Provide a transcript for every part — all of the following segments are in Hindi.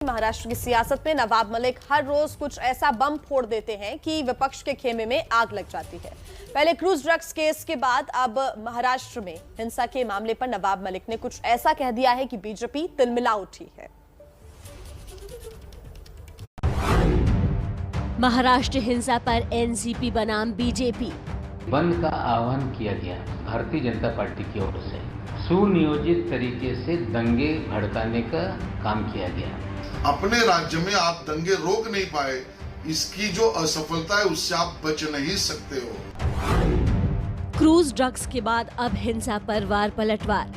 महाराष्ट्र की सियासत में नवाब मलिक हर रोज कुछ ऐसा बम फोड़ देते हैं कि विपक्ष के खेमे में आग लग जाती है। पहले क्रूज ड्रग्स केस के बाद अब महाराष्ट्र में हिंसा के मामले पर नवाब मलिक ने कुछ ऐसा कह दिया है कि बीजेपी तिलमिला उठी है। महाराष्ट्र हिंसा पर एनसीपी बनाम बीजेपी। बंद का आह्वान किया गया भारतीय जनता पार्टी की ओर से। सुनियोजित तरीके से दंगे भड़काने का काम किया गया। अपने राज्य में आप दंगे रोक नहीं पाए, इसकी जो असफलता है उससे आप बच नहीं सकते हो। क्रूज ड्रग्स के बाद अब हिंसा पर वार पलटवार।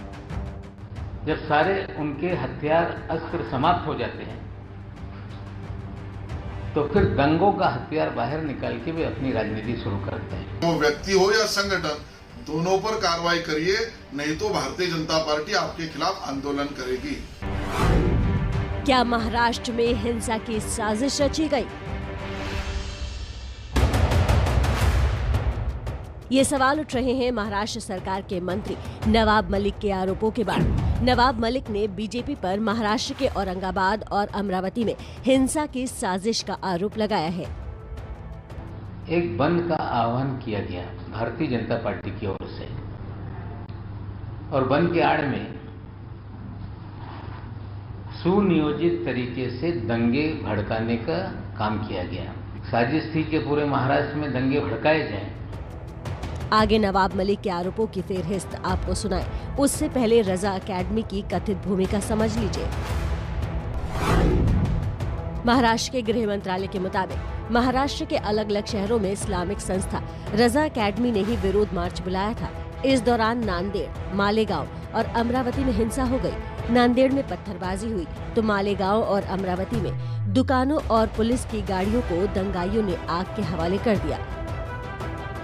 जब सारे उनके हथियार अस्त्र समाप्त हो जाते हैं तो फिर दंगों का हथियार बाहर निकाल के वे अपनी राजनीति शुरू करते हैं। वो व्यक्ति हो या संगठन, दोनों पर कार्रवाई करिए, नहीं तो भारतीय जनता पार्टी आपके खिलाफ आंदोलन करेगी। क्या महाराष्ट्र में हिंसा की साजिश रची गई? ये सवाल उठ रहे हैं महाराष्ट्र सरकार के मंत्री नवाब मलिक के आरोपों के बाद। नवाब मलिक ने बीजेपी पर महाराष्ट्र के औरंगाबाद और अमरावती में हिंसा की साजिश का आरोप लगाया है। एक बंद का आह्वान किया गया भारतीय जनता पार्टी की ओर से और बंद के आड़ में सुनियोजित तरीके से दंगे भड़काने का काम किया गया। साजिश थी कि पूरे महाराष्ट्र में दंगे भड़काए जाएं। आगे नवाब मलिक के आरोपों की फेहरिस्त आपको सुनाए, उससे पहले रजा अकेडमी की कथित भूमिका समझ लीजिए। महाराष्ट्र के गृह मंत्रालय के मुताबिक महाराष्ट्र के अलग अलग शहरों में इस्लामिक संस्था रजा अकेडमी ने ही विरोध मार्च बुलाया था। इस दौरान नांदेड़, मालेगांव और अमरावती में हिंसा हो गई। नांदेड़ में पत्थरबाजी हुई तो मालेगांव और अमरावती में दुकानों और पुलिस की गाड़ियों को दंगाइयों ने आग के हवाले कर दिया।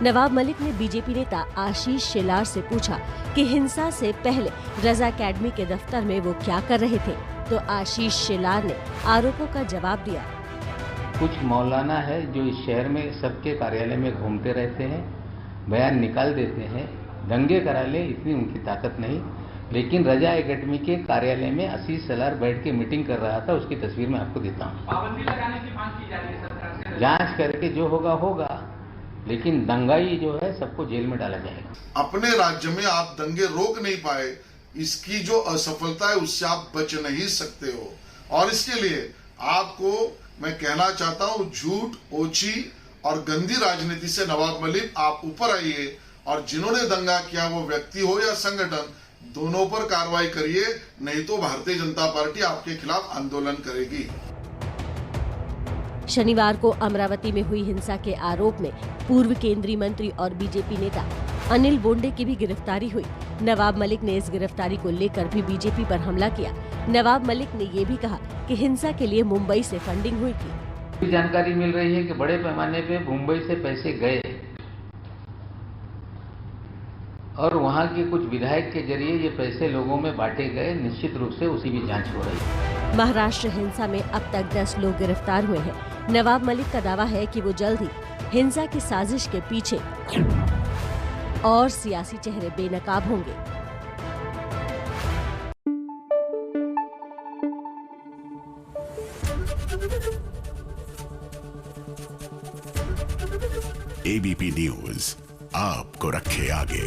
नवाब मलिक ने बीजेपी नेता आशीष शेलार से पूछा कि हिंसा से पहले रजा अकेडमी के दफ्तर में वो क्या कर रहे थे, तो आशीष शेलार ने आरोपों का जवाब दिया। कुछ मौलाना है जो इस शहर में सबके कार्यालय में घूमते रहते हैं, बयान निकाल देते हैं, दंगे करा ले, इतनी उनकी ताकत नहीं। लेकिन रजा एकेडमी के कार्यालय में आशीष शेलार बैठ के मीटिंग कर रहा था, उसकी तस्वीर मैं आपको देता हूँ। पाबंदी लगाने की मांग की जा रही है सरकार से। जांच करके जो होगा होगा, लेकिन दंगाई जो है सबको जेल में डाला जाएगा। अपने राज्य में आप दंगे रोक नहीं पाए, इसकी जो असफलता है उससे आप बच नहीं सकते हो। और इसके लिए आपको मैं कहना चाहता हूँ, झूठ, ओछी और गंदी राजनीति से नवाब मलिक आप ऊपर आइए और जिन्होंने दंगा किया वो व्यक्ति हो या संगठन, दोनों पर कार्रवाई करिए, नहीं तो भारतीय जनता पार्टी आपके खिलाफ आंदोलन करेगी। शनिवार को अमरावती में हुई हिंसा के आरोप में पूर्व केंद्रीय मंत्री और बीजेपी नेता अनिल बोंडे की भी गिरफ्तारी हुई। नवाब मलिक ने इस गिरफ्तारी को लेकर भी बीजेपी पर हमला किया। नवाब मलिक ने ये भी कहा कि हिंसा के लिए मुंबई से फंडिंग हुई थी। जानकारी मिल रही है कि बड़े पैमाने पे मुंबई से पैसे गए और वहां के कुछ विधायक के जरिए ये पैसे लोगों में बांटे गए। निश्चित रूप से उसी की जांच हो रही है। महाराष्ट्र हिंसा में अब तक 10 लोग गिरफ्तार हुए हैं। नवाब मलिक का दावा है कि वो जल्द ही हिंसा की साजिश के पीछे और सियासी चेहरे बेनकाब होंगे। एबीपी न्यूज आपको रखे आगे।